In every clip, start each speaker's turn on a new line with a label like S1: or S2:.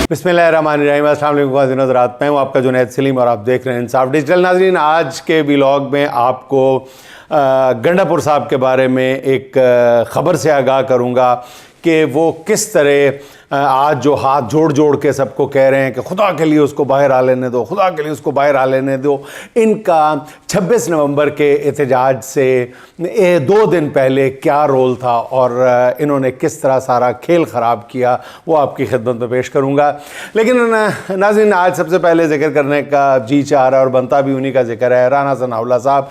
S1: बिस्मिल्लाहिर्रहमानिर्रहीम। अस्सलाम वालेकुम हज़रात, मैं हूँ आपका जुनैद सलीम और आप देख रहे हैं इंसाफ डिजिटल। नाज़रीन, आज के व्लॉग में आपको गंडापुर साहब के बारे में एक ख़बर से आगाह करूँगा कि वो किस तरह आज जो हाथ जोड़ जोड़ के सबको कह रहे हैं कि खुदा के लिए उसको बाहर आ लेने दो, खुदा के लिए उसको बाहर आ लेने दो। इनका 26 नवंबर के एहतजाज से 2 दिन पहले क्या रोल था और इन्होंने किस तरह सारा खेल ख़राब किया, वो आपकी खिदमत में पेश करूँगा। लेकिन नाज़रीन, आज सबसे पहले जिक्र करने का जी चाह रहा है और बनता भी उन्हीं का जिक्र है, राना सनाउल्लाह साहब,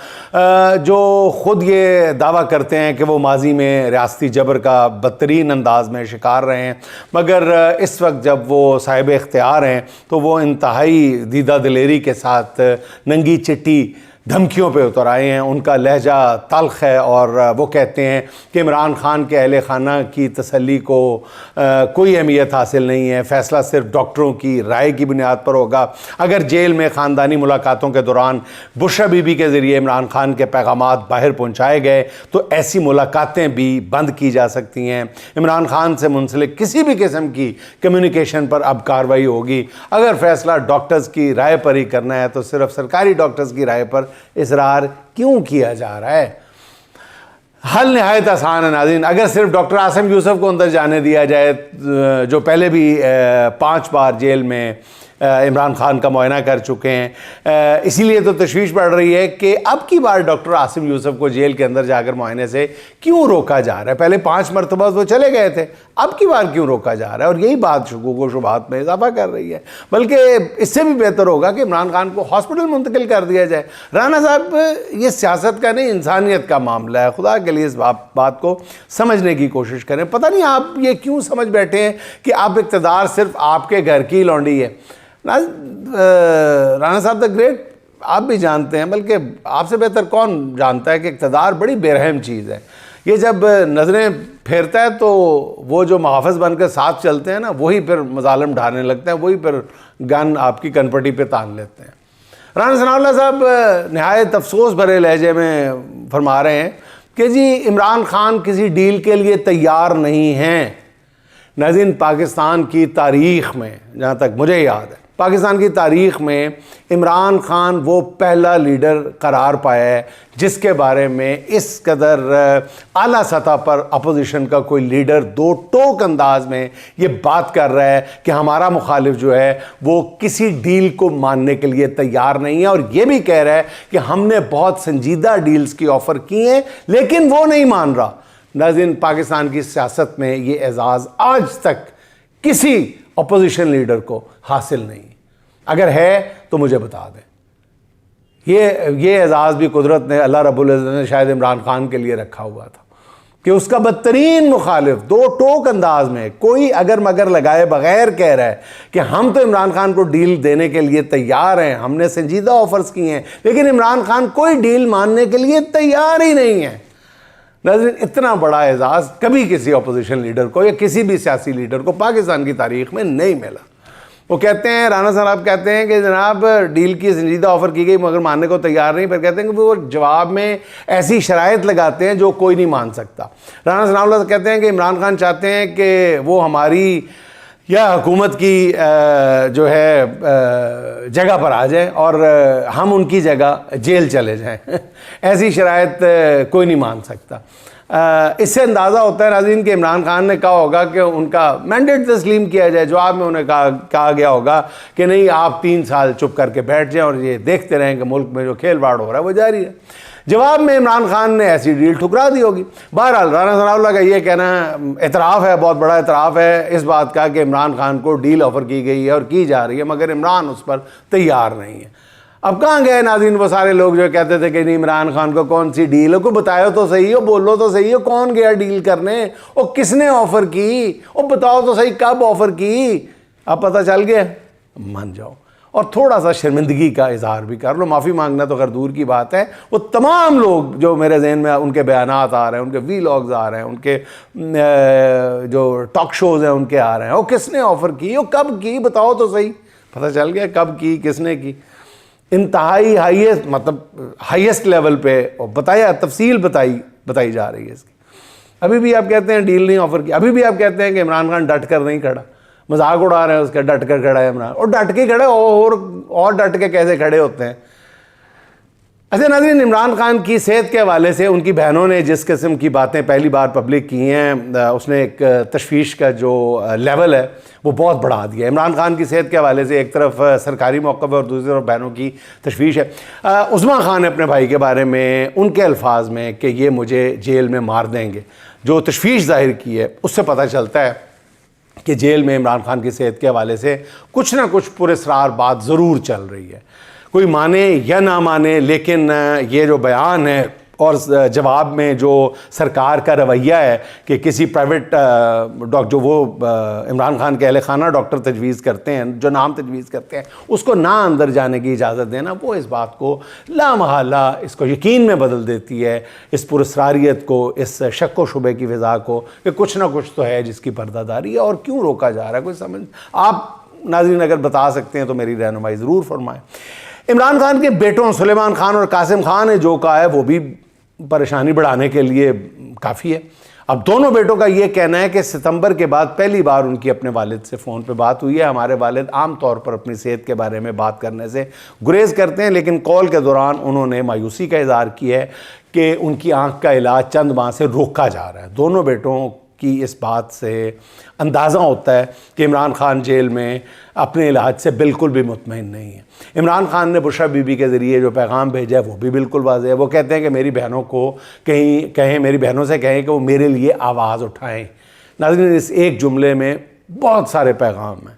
S1: जो ख़ुद ये दावा करते हैं कि वो माजी में रियासती जबर का बदतरीन अंदाज में शिकार रहे हैं, मगर इस वक्त जब वो साहिब इख्तियार हैं तो वो इंतहाई दीदा दिलेरी के साथ नंगी चिट्टी धमकियों पे उतर आए हैं। उनका लहजा तल्ख है और वो कहते हैं कि इमरान खान के अहले खाना की तसल्ली को कोई अहमियत हासिल नहीं है, फ़ैसला सिर्फ डॉक्टरों की राय की बुनियाद पर होगा। अगर जेल में ख़ानदानी मुलाकातों के दौरान बुशरा बीबी के ज़रिए इमरान खान के पैगामात बाहर पहुँचाए गए तो ऐसी मुलाकातें भी बंद की जा सकती हैं। इमरान खान से मुंसलिक किसी भी किस्म की कम्युनिकेशन पर अब कार्रवाई होगी। अगर फ़ैसला डॉक्टर्स की राय पर ही करना है तो सिर्फ सरकारी डॉक्टर्स की राय पर इसरार क्यों किया जा रहा है? हल निहायत आसान है नाज़रीन। अगर सिर्फ डॉक्टर आसिम यूसुफ को अंदर जाने दिया जाए, जो पहले भी 5 बार जेल में इमरान खान का मुआयना कर चुके हैं, इसीलिए तो तशवीश बढ़ रही है कि अब की बार डॉक्टर आसिम यूसुफ को जेल के अंदर जाकर मुआयने से क्यों रोका जा रहा है। पहले 5 मरतबा वो चले गए थे, अब की बार क्यों रोका जा रहा है? और यही बात शकूक व शुबहात में इजाफा कर रही है। बल्कि इससे भी बेहतर होगा कि इमरान खान को हॉस्पिटल मुंतकिल कर दिया जाए। राना साहब, ये सियासत का नहीं, इंसानियत का मामला है। खुदा के लिए इस बात को समझने की कोशिश करें। पता नहीं आप ये क्यों समझ बैठे हैं कि आप इक़्तिदार सिर्फ आपके घर की लौंडी है। राना साहब द ग्रेट आप भी जानते हैं, बल्कि आपसे बेहतर कौन जानता है कि इक़्तिदार बड़ी बेरहम चीज़ है। ये जब नज़रें फेरता है तो वो जो मुहाफ़िज़ बनकर साथ चलते हैं ना, वही फिर मज़ालिम ढाने लगते हैं, वही फिर गन आपकी कनपटी पे तान लेते हैं। राना सनाउल्लाह साहब नहायत अफसोस भरे लहजे में फरमा रहे हैं कि जी इमरान खान किसी डील के लिए तैयार नहीं हैं। नाज़रीन, पाकिस्तान की तारीख़ में, जहाँ तक मुझे याद है, पाकिस्तान की तारीख़ में इमरान खान वो पहला लीडर करार पाया है जिसके बारे में इस कदर आला सतह पर अपोजिशन का कोई लीडर दो टोक अंदाज में ये बात कर रहा है कि हमारा मुखालिफ जो है वो किसी डील को मानने के लिए तैयार नहीं है, और ये भी कह रहा है कि हमने बहुत संजीदा डील्स की ऑफ़र की हैं लेकिन वो नहीं मान रहा। नाज़रीन, पाकिस्तान की सियासत में ये एजाज़ आज तक किसी अपोजिशन लीडर को हासिल नहीं। अगर है तो मुझे बता दें। ये एजाज़ भी कुदरत ने, अल्लाह रब्बुल इज़्ज़त ने शायद इमरान खान के लिए रखा हुआ था कि उसका बदतरीन मुखालिफ दो टोक अंदाज में कोई अगर मगर लगाए बगैर कह रहा है कि हम तो इमरान खान को डील देने के लिए तैयार हैं, हमने संजीदा ऑफर्स किए हैं, लेकिन इमरान खान कोई डील मानने के लिए तैयार ही नहीं है। नाज़रीन, इतना बड़ा एजाज़ कभी किसी अपोजिशन लीडर को या किसी भी सियासी लीडर को पाकिस्तान की तारीख़ में नहीं मिला। वो कहते हैं, राना साहब कहते हैं कि जनाब डील की संजीदा ऑफ़र की गई मगर मानने को तैयार नहीं, पर कहते हैं कि वो जवाब में ऐसी शराइत लगाते हैं जो कोई नहीं मान सकता। राना सनाउल्लाह कहते हैं कि इमरान खान चाहते हैं कि वो हमारी या हुकूमत की जो है जगह पर आ जाए और हम उनकी जगह जेल चले जाएं। ऐसी शराइत कोई नहीं मान सकता। इससे अंदाज़ा होता है नाज़रीन कि इमरान खान ने कहा होगा कि उनका मैंडेट तस्लीम किया जाए। जवाब में उन्हें कहा गया होगा कि नहीं, आप 3 साल चुप करके बैठ जाएं और ये देखते रहें कि मुल्क में जो खेलवाड़ हो रहा है वो जारी है। जवाब में इमरान खान ने ऐसी डील ठुकरा दी होगी। बहरहाल राना सनाउल्लाह का ये कहना एतराफ़ है, बहुत बड़ा एतराफ़ है इस बात का कि इमरान खान को डील ऑफ़र की गई है और की जा रही है, मगर इमरान उस पर तैयार नहीं है। अब कहाँ गए नाज़रीन वो सारे लोग जो कहते थे कि नहीं इमरान खान को कौन सी डील है, को बताओ तो सही हो, बोलो तो सही हो, कौन गया डील करने, और किसने ऑफ़र की, और बताओ तो सही कब ऑफ़र की। अब पता चल गया, मान जाओ और थोड़ा सा शर्मिंदगी का इजहार भी कर लो। माफ़ी मांगना तो खैर दूर की बात है। वो तमाम लोग जो मेरे जहन में उनके बयानात आ रहे हैं, उनके वीलॉग्स आ रहे हैं, उनके जो टॉक शोज़ हैं उनके आ रहे हैं, वो किसने ऑफ़र की, वो कब की, बताओ तो सही। पता चल गया कब की, किसने की। इंतहाई हाईएस्ट, मतलब हाईएस्ट लेवल पे बताया, तफसील बताई जा रही है इसकी। अभी भी आप कहते हैं डील नहीं ऑफ़र की, अभी भी आप कहते हैं कि इमरान खान डट कर नहीं खड़ा। मजाक उड़ा रहे हैं उसका, डट कर खड़ा है इमरान, और डट के खड़े और डट के कैसे खड़े होते हैं। अच्छा नाज़रीन, इमरान खान की सेहत के हवाले से उनकी बहनों ने जिस किस्म की बातें पहली बार पब्लिक की हैं, उसने एक तशवीश का जो लेवल है वो बहुत बढ़ा दिया। इमरान खान की सेहत के हवाले से एक तरफ सरकारी मौक़िफ़ है और दूसरी तरफ बहनों की तशवीश है। उस्मा खान ने अपने भाई के बारे में उनके अल्फाज में कि ये मुझे जेल में मार देंगे जो तशवीश ज़ाहिर की है, उससे पता चलता है कि जेल में इमरान खान की सेहत के हवाले से कुछ ना कुछ पुरस्रार बात ज़रूर चल रही है। कोई माने या ना माने, लेकिन ये जो बयान है और जवाब में जो सरकार का रवैया है कि किसी प्राइवेट जो वो इमरान खान के अहले खाना डॉक्टर तजवीज़ करते हैं, जो नाम तजवीज़ करते हैं, उसको ना अंदर जाने की इजाज़त देना, वो इस बात को लामहला इसको यकीन में बदल देती है, इस पुरस्रारियत को, इस शक व शुबे की फ़िज़ा को कि कुछ ना कुछ तो है जिसकी पर्दादारी है और क्यों रोका जा रहा है। कोई समझ, आप नाज़रीन अगर बता सकते हैं तो मेरी रहनुमाई ज़रूर फरमाएँ। इमरान खान के बेटों सुलेमान खान और कासिम खान ने जो कहा है वो भी परेशानी बढ़ाने के लिए काफ़ी है। अब दोनों बेटों का ये कहना है कि सितंबर के बाद पहली बार उनकी अपने वालिद से फ़ोन पे बात हुई है। हमारे वालिद आम तौर पर अपनी सेहत के बारे में बात करने से गुरेज करते हैं, लेकिन कॉल के दौरान उन्होंने मायूसी का इज़हार किया है कि उनकी आँख का इलाज चंद माह से रोका जा रहा है। दोनों बेटों की इस बात से अंदाज़ा होता है कि इमरान खान जेल में अपने इलाज से बिल्कुल भी मुतमईन नहीं है। इमरान खान ने बुशरा बीबी के ज़रिए जो पैगाम भेजा है वो भी बिल्कुल वाज़ेह है। वो कहते हैं कि मेरी बहनों को कहें मेरी बहनों से कहें कि वो मेरे लिए आवाज़ उठाएं। नाज़रीन, इस एक जुमले में बहुत सारे पैगाम हैं,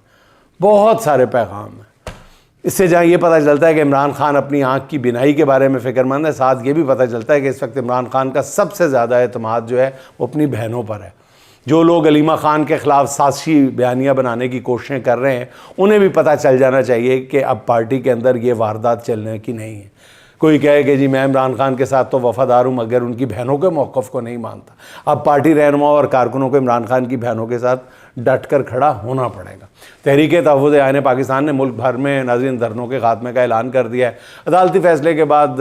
S1: बहुत सारे पैगाम हैं। इससे जहाँ ये पता चलता है कि इमरान खान अपनी आँख की बिनाई के बारे में फ़िक्रमंद है, साथ ये भी पता चलता है कि इस वक्त इमरान खान का सबसे ज़्यादा एतमाद जो है वो अपनी बहनों पर है। जो लोग अलीमा खान के ख़िलाफ़ साज़िशी बयानियाँ बनाने की कोशिशें कर रहे हैं, उन्हें भी पता चल जाना चाहिए कि अब पार्टी के अंदर ये वारदात चलने की नहीं है। कोई कहे कि जी मैं इमरान खान के साथ तो वफ़ादार हूँ मगर उनकी बहनों के मौक़िफ़ को नहीं मानता। अब पार्टी रहनुमा और कारकुनों को इमरान खान की बहनों के साथ डट कर खड़ा होना पड़ेगा। तहरीक तहफ़्फ़ुज़ आईन पाकिस्तान ने मुल्क भर में नाज़रीन धरनों के ख़ात्मे का ऐलान कर दिया है। अदालती फ़ैसले के बाद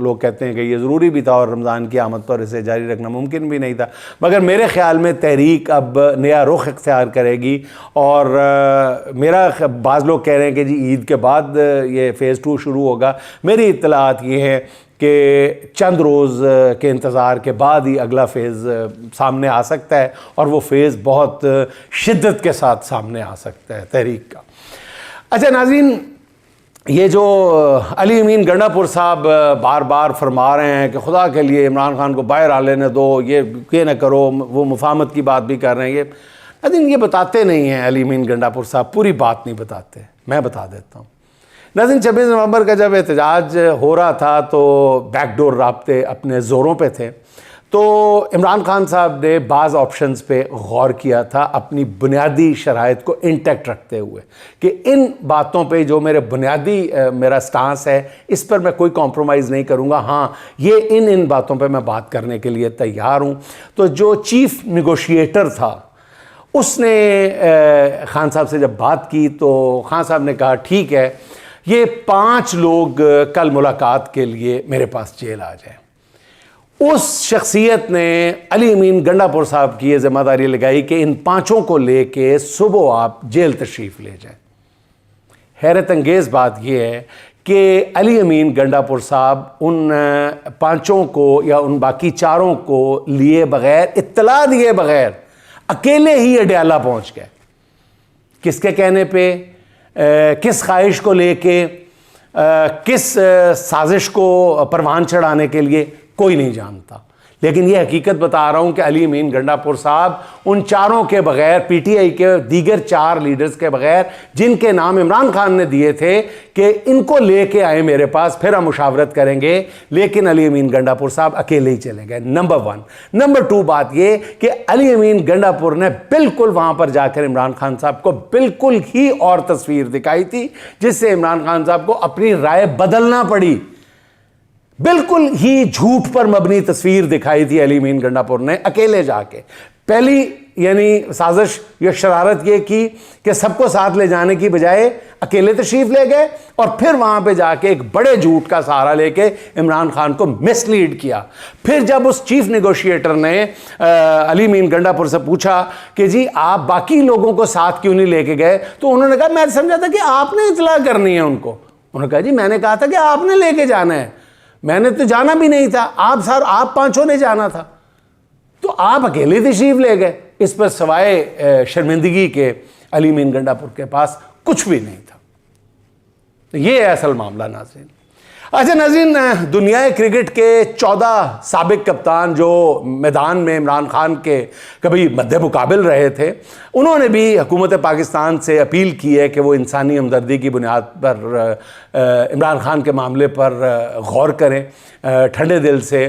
S1: लोग कहते हैं कि ये ज़रूरी भी था और रमज़ान की आमद पर इसे जारी रखना मुमकिन भी नहीं था, मगर मेरे ख़्याल में तहरीक अब नया रुख इख्तियार करेगी। और मेरा बाज़ लोग कह रहे हैं कि जी ईद के बाद ये फ़ेज़ 2 शुरू होगा। मेरी इत्तलात ये है कि चंद रोज़ के इंतज़ार के बाद ही अगला फ़ेज़ सामने आ सकता है और वो फ़ेज़ बहुत शिद्दत के साथ सामने आ सकता है तहरीक का। अच्छा नाज़रीन, ये जो अली अमीन गंडापुर साहब बार बार फरमा रहे हैं कि खुदा के लिए इमरान खान को बाहर आ लेने दो, ये न करो, वो मुफाहमत की बात भी कर रहे हैं, ये नाज़रीन ये बताते नहीं हैं। अली अमीन गंडापुर साहब पूरी बात नहीं बताते, मैं बता देता हूँ। नाज़रीन, 26 नवंबर का जब एहतजाज हो रहा था तो बैकडोर राब्ते अपने ज़ोरों पे थे, तो इमरान खान साहब ने बाज़ ऑप्शंस पे गौर किया था अपनी बुनियादी शराइत को इंटैक्ट रखते हुए कि इन बातों पे जो मेरा स्टांस है इस पर मैं कोई कॉम्प्रोमाइज़ नहीं करूँगा। हाँ, ये इन बातों पे मैं बात करने के लिए तैयार हूँ। तो जो चीफ़ निगोशिएटर था उसने खान साहब से जब बात की तो खान साहब ने कहा ठीक है, ये 5 लोग कल मुलाकात के लिए मेरे पास जेल आ जाए। उस शख्सियत ने अली अमीन गंडापुर साहब की ये ज़िम्मेदारी लगाई कि इन 5 को लेके सुबह आप जेल तशरीफ़ ले जाएं। हैरत अंगेज़ बात यह है कि अली अमीन गंडापुर साहब उन 5 को या उन बाकी 4 को लिए बग़ैर, इत्तला दिए बग़ैर अकेले ही अडयाला पहुँच गए। किसके कहने पे, किस ख्वाहिश को लेके, किस साजिश को परवान चढ़ाने के लिए, कोई नहीं जानता। लेकिन ये हकीकत बता रहा हूँ कि अली अमीन गंडापुर साहब उन 4 के बग़ैर, पीटीआई के दीगर 4 लीडर्स के बग़ैर जिनके नाम इमरान खान ने दिए थे कि इनको लेके आए मेरे पास, फिर हम मुशावरत करेंगे, लेकिन अली अमीन गंडापुर साहब अकेले ही चले गए। नंबर 1। नंबर 2 बात ये कि अली अमीन गंडापुर ने बिल्कुल वहाँ पर जाकर इमरान खान साहब को बिल्कुल ही और तस्वीर दिखाई थी जिससे इमरान खान साहब को अपनी राय बदलना पड़ी। बिल्कुल ही झूठ पर मबनी तस्वीर दिखाई थी अली अमीन गंडापुर ने अकेले जाके। पहली यानी साजिश या शरारत ये की कि सबको साथ ले जाने की बजाय अकेले तशरीफ ले गए और फिर वहां पे जाके एक बड़े झूठ का सहारा लेके इमरान खान को मिसलीड किया। फिर जब उस चीफ नेगोशिएटर ने अली मीन गंडापुर से पूछा कि जी आप बाकी लोगों को साथ क्यों नहीं लेके गए, तो उन्होंने कहा मैं समझा था कि आपने इतला करनी है उनको। उन्होंने कहा जी मैंने कहा था कि आपने लेके जाना है, मैंने तो जाना भी नहीं था, आप पांचों ने जाना था, तो आप अकेले तशरीफ ले गए। इस पर सवाए शर्मिंदगी के अली मीन गंडापुर के पास कुछ भी नहीं था। तो ये है असल मामला नाज़रीन। अच्छा नाज़रीन, दुनिया क्रिकेट के 14 साबिक कप्तान जो मैदान में इमरान खान के कभी मद्दे मुकाबिल रहे थे, उन्होंने भी हुकूमत पाकिस्तान से अपील की है कि वो इंसानी हमदर्दी की बुनियाद पर इमरान खान के मामले पर गौर करें, ठंडे दिल से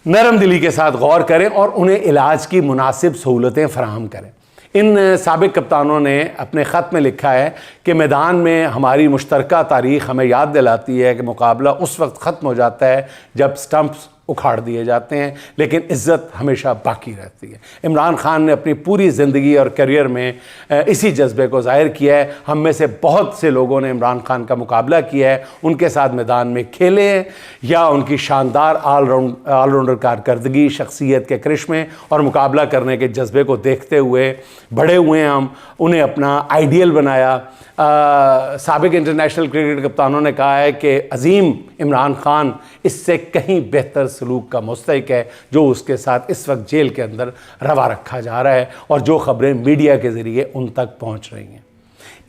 S1: नरम दिली के साथ गौर करें और उन्हें इलाज की मुनासिब सहूलतें फराहम करें। इन साबिक कप्तानों ने अपने ख़त में लिखा है कि मैदान में हमारी मुश्तरका तारीख़ हमें याद दिलाती है कि मुकाबला उस वक्त ख़त्म हो जाता है जब स्टंप्स उखाड़ दिए जाते हैं, लेकिन इज़्ज़त हमेशा बाकी रहती है। इमरान खान ने अपनी पूरी ज़िंदगी और करियर में इसी जज्बे को ज़ाहिर किया है। हम में से बहुत से लोगों ने इमरान खान का मुकाबला किया है, उनके साथ मैदान में खेले हैं या उनकी शानदार ऑलराउंडर कारकर्दगी, शख्सियत के करिश्मे और मुकाबला करने के जज्बे को देखते हुए बड़े हुए हैं। हम उन्हें अपना आइडियल बनाया। साबिक इंटरनेशनल क्रिकेट कप्तानों ने कहा है कि अजीम इमरान खान इससे कहीं बेहतर सलूक का मुस्तहिक है जो उसके साथ इस वक्त जेल के अंदर रवा रखा जा रहा है और जो खबरें मीडिया के ज़रिए उन तक पहुंच रही हैं।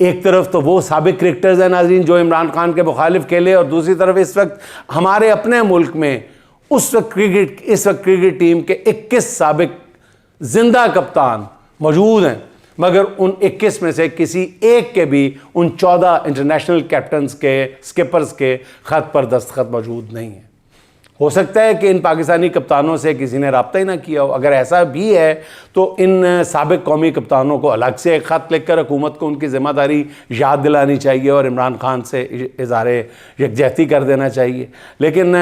S1: एक तरफ तो वो साबिक क्रिकेटर्स हैं नाज़रीन जो इमरान खान के मुखालिफ खेले, और दूसरी तरफ इस वक्त हमारे अपने मुल्क में इस वक्त क्रिकेट टीम के 21 साबिक जिंदा कप्तान मौजूद हैं, मगर उन 21 में से किसी एक के भी उन 14 इंटरनेशनल कैप्टन्स के, स्किपर्स के ख़त पर दस्तखत मौजूद नहीं है। हो सकता है कि इन पाकिस्तानी कप्तानों से किसी ने रब्ता ही ना किया हो। अगर ऐसा भी है तो इन साबिक कौमी कप्तानों को अलग से एक ख़त लिखकर हुकूमत को उनकी ज़िम्मेदारी याद दिलानी चाहिए और इमरान खान से इज़हारे यकजहती कर देना चाहिए। लेकिन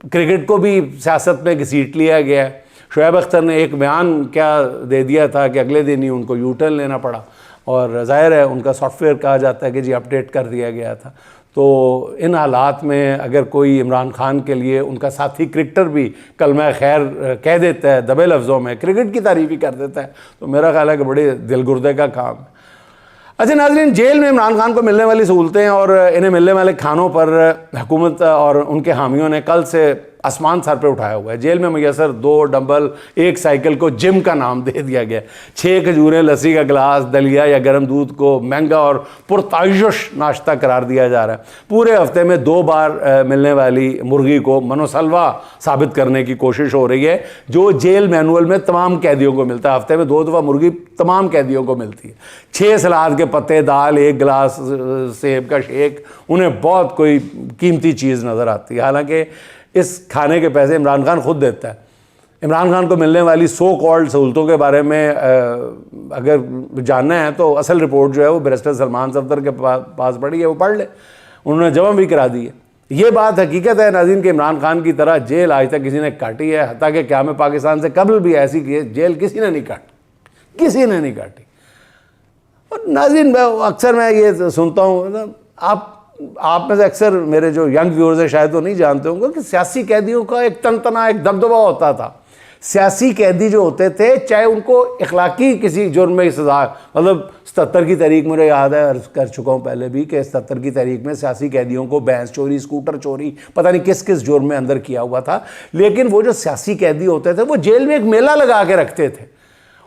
S1: क्रिकेट को भी सियासत में घसीट लिया गया है। शुएब अख्तर ने एक बयान क्या दे दिया था कि अगले दिन ही उनको यू टर्न लेना पड़ा, और ज़ाहिर है उनका सॉफ्टवेयर कहा जाता है कि जी अपडेट कर दिया गया था। तो इन हालात में अगर कोई इमरान खान के लिए उनका साथी क्रिकेटर भी कलमा खैर कह देता है, दबे लफ्ज़ों में क्रिकेट की तारीफ़ ही कर देता है, तो मेरा ख्याल है कि बड़े दिलगुर्दे का काम है। अच्छा नाज़रीन, जेल में इमरान खान को मिलने वाली सहूलतें और इन्हें मिलने वाले खानों पर हुकूमत और उनके हामियों ने कल से आसमान सर पे उठाया हुआ है। जेल में मैसर 2 डंबल, 1 साइकिल को जिम का नाम दे दिया गया। 6 खजूरें, लस्सी का गिलास, दलिया या गर्म दूध को महंगा और पुरतायुश नाश्ता करार दिया जा रहा है। पूरे हफ्ते में 2 बार मिलने वाली मुर्गी को मनोसलवा साबित करने की कोशिश हो रही है, जो जेल मैनुअल में तमाम कैदियों को मिलता है। हफ्ते में 2 दफ़ा मुर्गी तमाम कैदियों को मिलती है। 6 सलाद के पत्ते, दाल, 1 गिलास सेब का शेक उन्हें बहुत कोई कीमती चीज़ नज़र आती है। हालांकि इस खाने के पैसे इमरान खान खुद देता है। इमरान खान को मिलने वाली सो कॉल्ड सहूलतों के बारे में अगर जानना है तो असल रिपोर्ट जो है वो बैरिस्टर सलमान सफदर के पास पड़ी है, वो पढ़ ले, उन्होंने जमा भी करा दी है। ये बात हकीकत है नाज़रीन कि इमरान खान की तरह जेल आज तक किसी ने काटी है, हत्ता कि क्या में पाकिस्तान से कबल भी ऐसी जेल किसी ने नहीं काटी, किसी ने नहीं काटी। और नाज़रीन अक्सर मैं ये सुनता हूँ, आप में से अक्सर मेरे जो यंग व्यूअर्स हैं शायद वो नहीं जानते होंगे कि सियासी कैदियों का एक तनतना, एक दबदबा होता था। सियासी कैदी जो होते थे, चाहे उनको इखलाकी किसी जुर्म में सज़ा, मतलब 77 की तारीख मुझे याद है, अर्ज़ कर चुका हूँ पहले भी कि 77 की तारीख में सियासी कैदियों को भैंस चोरी, स्कूटर चोरी, पता नहीं किस किस जुर्म में अंदर किया हुआ था। लेकिन वो जो सियासी कैदी होते थे वो जेल में एक मेला लगा के रखते थे।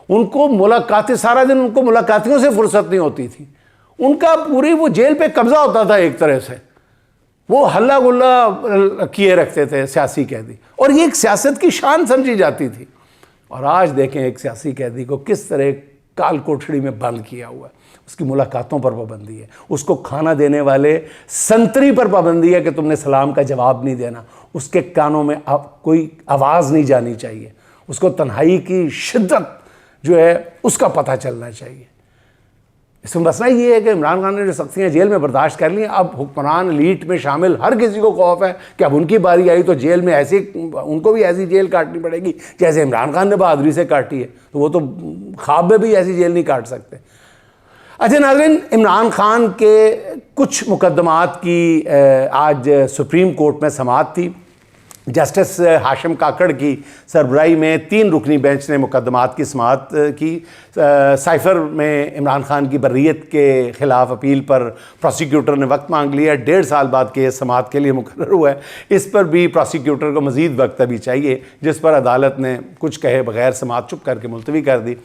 S1: उनको मुलाकातें, सारा दिन उनको मुलाकातियों से फुर्सत नहीं होती थी। उनका पूरी वो जेल पे कब्जा होता था एक तरह से, वो हल्ला गुल्ला किए रखते थे सियासी कैदी, और ये एक सियासत की शान समझी जाती थी। और आज देखें एक सियासी कैदी को किस तरह काल कोठड़ी में बंद किया हुआ है। उसकी मुलाकातों पर पाबंदी है, उसको खाना देने वाले संतरी पर पाबंदी है कि तुमने सलाम का जवाब नहीं देना, उसके कानों में कोई आवाज़ नहीं जानी चाहिए, उसको तन्हाई की शिद्दत जो है उसका पता चलना चाहिए। इसमें मसला ये है कि इमरान खान ने जो सख्तियाँ जेल में बर्दाश्त कर ली, अब हुक्मरान लीट में शामिल हर किसी को खौफ है कि अब उनकी बारी आई तो जेल में ऐसी उनको भी ऐसी जेल काटनी पड़ेगी जैसे इमरान खान ने बहादुरी से काटी है, तो वो तो ख्वाब में भी ऐसी जेल नहीं काट सकते। अच्छा नाज़रीन, इमरान खान के कुछ मुकदमात की आज सुप्रीम कोर्ट में समाअत थी। जस्टिस हाशिम काकड़ की सरबराही में 3 रुकनी बेंच ने मुकदमात की समाअत की। साइफ़र में इमरान खान की बर्रियत के ख़िलाफ़ अपील पर प्रोसिक्यूटर ने वक्त मांग लिया। 1.5 साल बाद केस समाअत के लिए मुकर्रर हुआ है। इस पर भी प्रोसिक्यूटर को मज़ीद वक्त अभी चाहिए, जिस पर अदालत ने कुछ कहे बगैर समाअत चुप करके मुलतवी कर दी।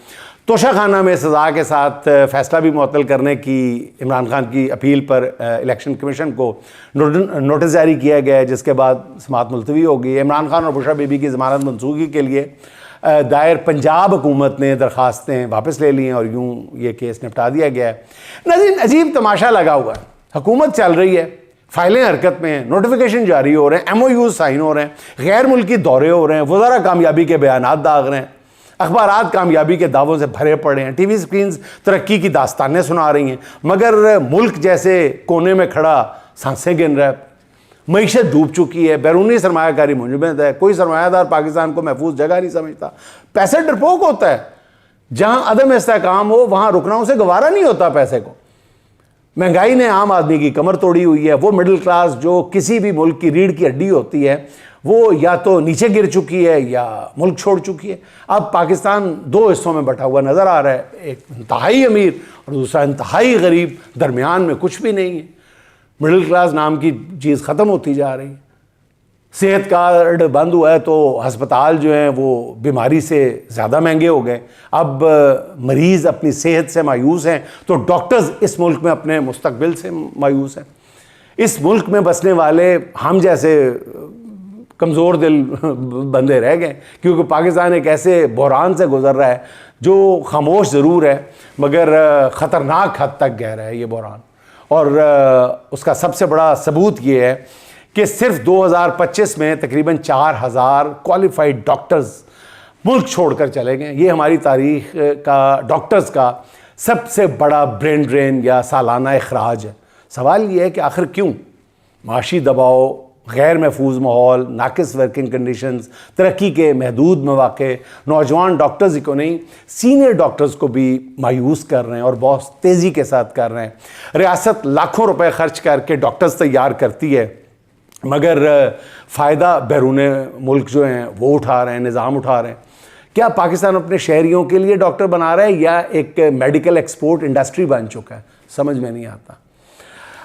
S1: तोशाखाना में सज़ा के साथ फ़ैसला भी मुअत्तल करने की इमरान खान की अपील पर इलेक्शन कमीशन को नोटिस जारी किया गया है, जिसके बाद समाअत मुलतवी हो गई। इमरान खान और बुशरा बीबी की ज़मानत मनसूखी के लिए दायर पंजाब हुकूमत ने दरख्वास्तें वापस ले ली हैं और यूँ ये केस निपटा दिया गया है। नाज़रीन, अजीब तमाशा लगा हुआ है। हुकूमत चल रही है, फाइलें हरकत में हैं, नोटिफिकेशन जारी हो रहे हैं, MOU साइन हो रहे हैं, गैर मुल्की दौरे हो रहे हैं, वज़ारा कामयाबी के बयानात दाग रहे हैं, अखबारात कामयाबी के दावों से भरे पड़े हैं, TV स्क्रीन्स तरक्की की दास्तानें सुना रही हैं, मगर मुल्क जैसे कोने में खड़ा सांसें गिन रहा है। मईशत डूब चुकी है, बैरूनी सरमायाकारी मुंजमद है, कोई सरमायादार पाकिस्तान को महफूज जगह नहीं समझता। पैसे डरपोक होता है, जहाँ अदम इस्तेहकाम हो वहाँ रुकना उसे गवारा नहीं होता पैसे को। महंगाई ने आम आदमी की कमर तोड़ी हुई है। वो मिडिल क्लास जो किसी भी मुल्क की रीढ़ की हड्डी होती है, वो या तो नीचे गिर चुकी है या मुल्क छोड़ चुकी है। अब पाकिस्तान 2 हिस्सों में बटा हुआ नज़र आ रहा है, एक इंतहाई अमीर और दूसरा इंतहाई गरीब, दरमियान में कुछ भी नहीं है। मिडिल क्लास नाम की चीज़ ख़त्म होती जा रही है। सेहत कार्ड बंद हुआ है तो अस्पताल जो हैं वो बीमारी से ज़्यादा महंगे हो गए। अब मरीज़ अपनी सेहत से मायूस हैं तो डॉक्टर्स इस मुल्क में अपने मुस्तकबिल से मायूस हैं। इस मुल्क में बसने वाले हम जैसे कमज़ोर दिल बंदे रह गए, क्योंकि पाकिस्तान एक ऐसे बहरान से गुज़र रहा है जो खामोश ज़रूर है मगर ख़तरनाक हद तक गहरा है ये बहरान। और उसका सबसे बड़ा सबूत ये है कि सिर्फ 2025 में तकरीबन 4000 क्वालिफाइड डॉक्टर्स मुल्क छोड़कर चले गए। ये हमारी तारीख़ का डॉक्टर्स का सबसे बड़ा ब्रेन ड्रेन या सालाना अखराज है। सवाल ये है कि आखिर क्यों? माशी दबाव, गैर महफूज माहौल, नाकिस वर्किंग कंडीशंस, तरक्की के महदूद मौक़े नौजवान डॉक्टर्स ही को नहीं सीनियर डॉक्टर्स को भी मायूस कर रहे हैं और बहुत तेज़ी के साथ कर रहे हैं। रियासत लाखों रुपए खर्च करके डॉक्टर्स तैयार करती है मगर फ़ायदा बैरून मुल्क जो हैं वो उठा रहे हैं, निज़ाम उठा रहे हैं। क्या पाकिस्तान अपने शहरियों के लिए डॉक्टर बना रहा है या एक मेडिकल एक्सपोर्ट इंडस्ट्री बन चुका है? समझ में नहीं आता।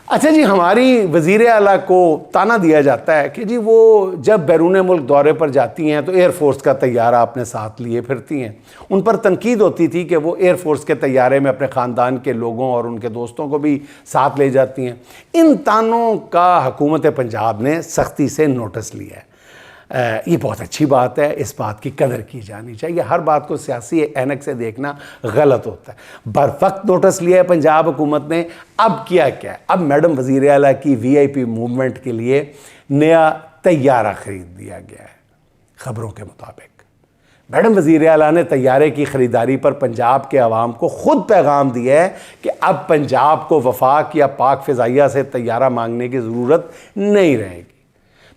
S1: अच्छा जी, हमारी वज़ीर आला को ताना दिया जाता है कि जी वो जब बैरून मुल्क दौरे पर जाती हैं तो एयरफोर्स का तैयारा अपने साथ लिए फिरती हैं। उन पर तनकीद होती थी कि वो एयरफोर्स के तैयारे में अपने ख़ानदान के लोगों और उनके दोस्तों को भी साथ ले जाती हैं। इन तानों का हुकूमत पंजाब ने सख्ती से नोटिस लिया है। ये बहुत अच्छी बात है, इस बात की कदर की जानी चाहिए। हर बात को सियासी ऐनक से देखना गलत होता है। बरवक्त नोटिस लिया है पंजाब हुकूमत ने। अब किया क्या है? अब मैडम वज़ीर आला की VIP मूवमेंट के लिए नया तैयारा ख़रीद दिया गया है। ख़बरों के मुताबिक मैडम वज़ीर आला ने तैयारे की ख़रीदारी पर पंजाब के अवाम को ख़ुद पैगाम दिया है कि अब पंजाब को वफाक या पाक फ़िज़ाइया से तैयारा मांगने की ज़रूरत नहीं रहेगी।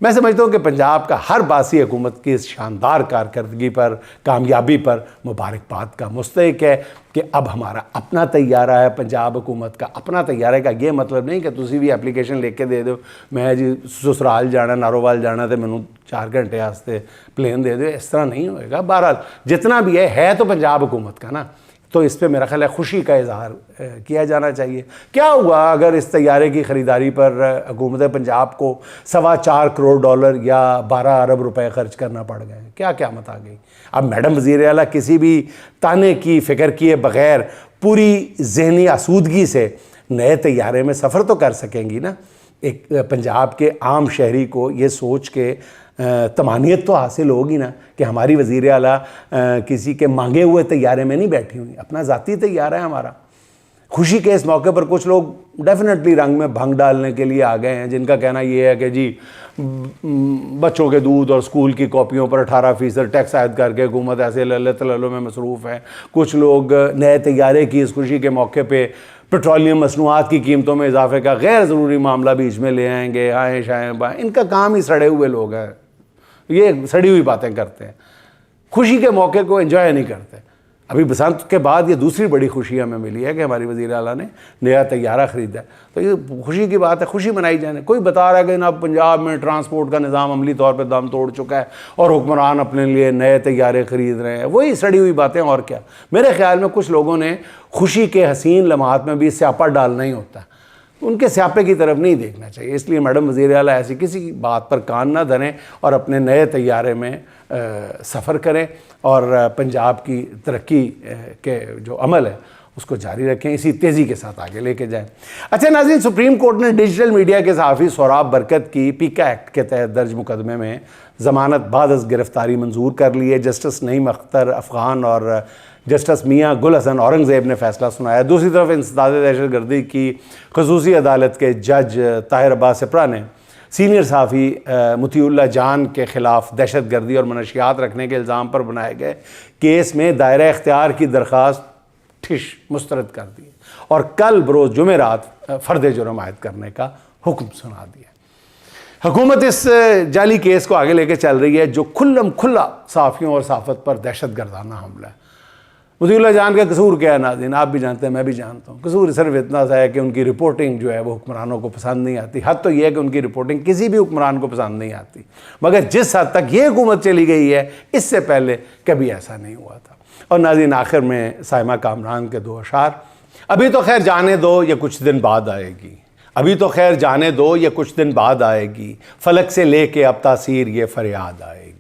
S1: मैं समझता हूँ कि पंजाब का हर बासी हुकूमत की इस शानदार कारकर्दगी पर, कामयाबी पर मुबारकबाद का मुस्तहिक है कि अब हमारा अपना तैयारा है। पंजाब हुकूमत का अपना तैयारे का ये मतलब नहीं कि तुसी भी एप्लीकेशन लिख के दे दो, मैं जी ससुराल जाना, नारोवाल जाना तो मैनू 4 घंटे वास्ते प्लेन दे दो, इस तरह नहीं होएगा। बहरहाल जितना भी है तो पंजाब हुकूमत का ना, तो इस पे मेरा ख्याल है खुशी का इजहार किया जाना चाहिए। क्या हुआ अगर इस तैयारे की ख़रीदारी पर हुकूमत पंजाब को $4.25 करोड़ या 12 अरब रुपए खर्च करना पड़ गए? क्या क़यामत आ गई? अब मैडम वज़ीर आला किसी भी ताने की फ़िक्र किए बग़ैर पूरी ज़हनी आसूदगी से नए तैयारे में सफ़र तो कर सकेंगी ना। एक पंजाब के आम शहरी को ये सोच के तमानियत तो हासिल होगी ना कि हमारी वज़ीर आला किसी के मांगे हुए तैयारे में नहीं बैठी हुई, अपना ज़ाती तैयारा है हमारा। खुशी के इस मौके पर कुछ लोग डेफिनेटली रंग में भंग डालने के लिए आ गए हैं, जिनका कहना ये है कि जी बच्चों के दूध और स्कूल की कॉपियों पर 18% टैक्स आयद करके हुकूमत ऐसे लल्ले तलल्लो में मसरूफ़ है। कुछ लोग नए तैयारे की इस खुशी के मौके पे पेट्रोलियम मसनूआत की कीमतों में इजाफे का गैर ज़रूरी मामला बीच में ले आएंगे, आए शाएँ बाएँ। इनका काम ही सड़े हुए लोग हैं, ये सड़ी हुई बातें करते हैं, खुशी के मौके को एंजॉय नहीं करते। अभी बसंत के बाद ये दूसरी बड़ी खुशी हमें मिली है कि हमारी वज़ीर आला ने नया तैयारा ख़रीदा है, तो ये खुशी की बात है, खुशी मनाई जाने। कोई बता रहा है कि ना पंजाब में ट्रांसपोर्ट का निज़ाम अमली तौर पर दम तोड़ चुका है और हुक्मरान अपने लिए नए तैयारे ख़रीद रहे हैं, वही सड़ी हुई बातें और क्या। मेरे ख्याल में कुछ लोगों ने खुशी के हसीन लम्हात में भी स्यापा डालना ही होता है, उनके स्यापे की तरफ नहीं देखना चाहिए। इसलिए मैडम वज़ीर आला ऐसी किसी बात पर कान ना धरें और अपने नए तैयारे में सफ़र करें और पंजाब की तरक्की के जो अमल है उसको जारी रखें, इसी तेज़ी के साथ आगे लेके जाएं। अच्छा नाज़रीन, सुप्रीम कोर्ट ने डिजिटल मीडिया के सहाफ़ी सोहराब बरकत की पीका एक्ट के तहत दर्ज मुकदमे में ज़मानत बाद अज़ गिरफ़्तारी मंजूर कर ली है। जस्टिस नईम अख्तर अफ़गान और जस्टिस मियाँ गुल हसन औरंगज़ेब ने फ़ैसला सुनाया। दूसरी तरफ इंसदाद दहशत गर्दी की खसूसी अदालत के जज ताहिर अब्बास सिपरा ने सीनियर सहाफ़ी मुतीउल्लाह जान के ख़िलाफ़ दहशत गर्दी और मनशियात रखने के इल्ज़ाम पर बनाए गए केस में दायरा इख्तियार की दरख्वास्त मुस्तरद कर दी और कल बरोज़ जुमेरात फ़र्द जुर्म आयद करने का हुक्म सुना दिया। हुकूमत इस जाली केस को आगे लेके चल रही है जो खुल्लम खुल्ला सहाफ़ियों और सहाफ़त पर दहशत गर्दाना हमला है। मुतीउल्लाह जान का कसूर क्या है नाज़रीन, आप भी जानते हैं, मैं भी जानता हूँ। कसूर सिर्फ इतना सा है कि उनकी रिपोर्टिंग जो है वो हुक्मरानों को पसंद नहीं आती। हद तो ये है कि उनकी रिपोर्टिंग किसी भी हुक्मरान को पसंद नहीं आती, मगर जिस हद तक ये हुकूमत चली गई है इससे पहले कभी ऐसा नहीं हुआ था। और नाज़रीन, आखिर में साइमा कामरान के 2 अशार, अभी तो खैर जाने दो ये कुछ दिन बाद आएगी, अभी तो खैर जाने दो ये कुछ दिन बाद आएगी, फलक से लेके अब तासीर ये फरियाद आएगी।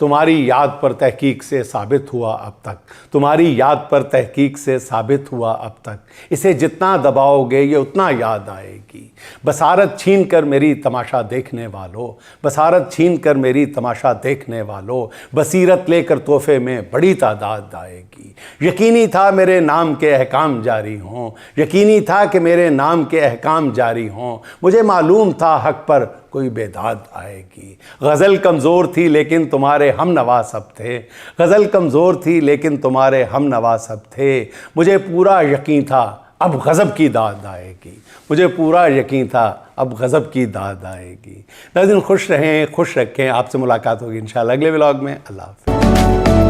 S1: तुम्हारी याद पर तहकीक से साबित हुआ अब तक, तुम्हारी याद पर तहकीक से साबित हुआ अब तक, इसे जितना दबाओगे ये उतना याद आएगी। बसारत छीन कर मेरी तमाशा देखने वालों, बसारत छीन कर मेरी तमाशा देखने वालों, बसीरत लेकर तोहफे में बड़ी तादाद आएगी। यकीनी था मेरे नाम के अहकाम जारी हों, यकीनी था कि मेरे नाम के अहकाम जारी हों, मुझे मालूम था हक पर कोई बेदाद आएगी। गज़ल कमज़ोर थी लेकिन तुम्हारे हम नवा सब थे, गज़ल कमज़ोर थी लेकिन तुम्हारे हम नवा सब थे, मुझे पूरा यकीन था अब गज़ब की दाद आएगी, मुझे पूरा यकीन था अब गज़ब की दाद आएगी। नाज़रीन, खुश रहें, खुश रखें। आपसे मुलाकात होगी इंशाअल्लाह अगले व्लॉग में। अल्लाह हाफ़िज़।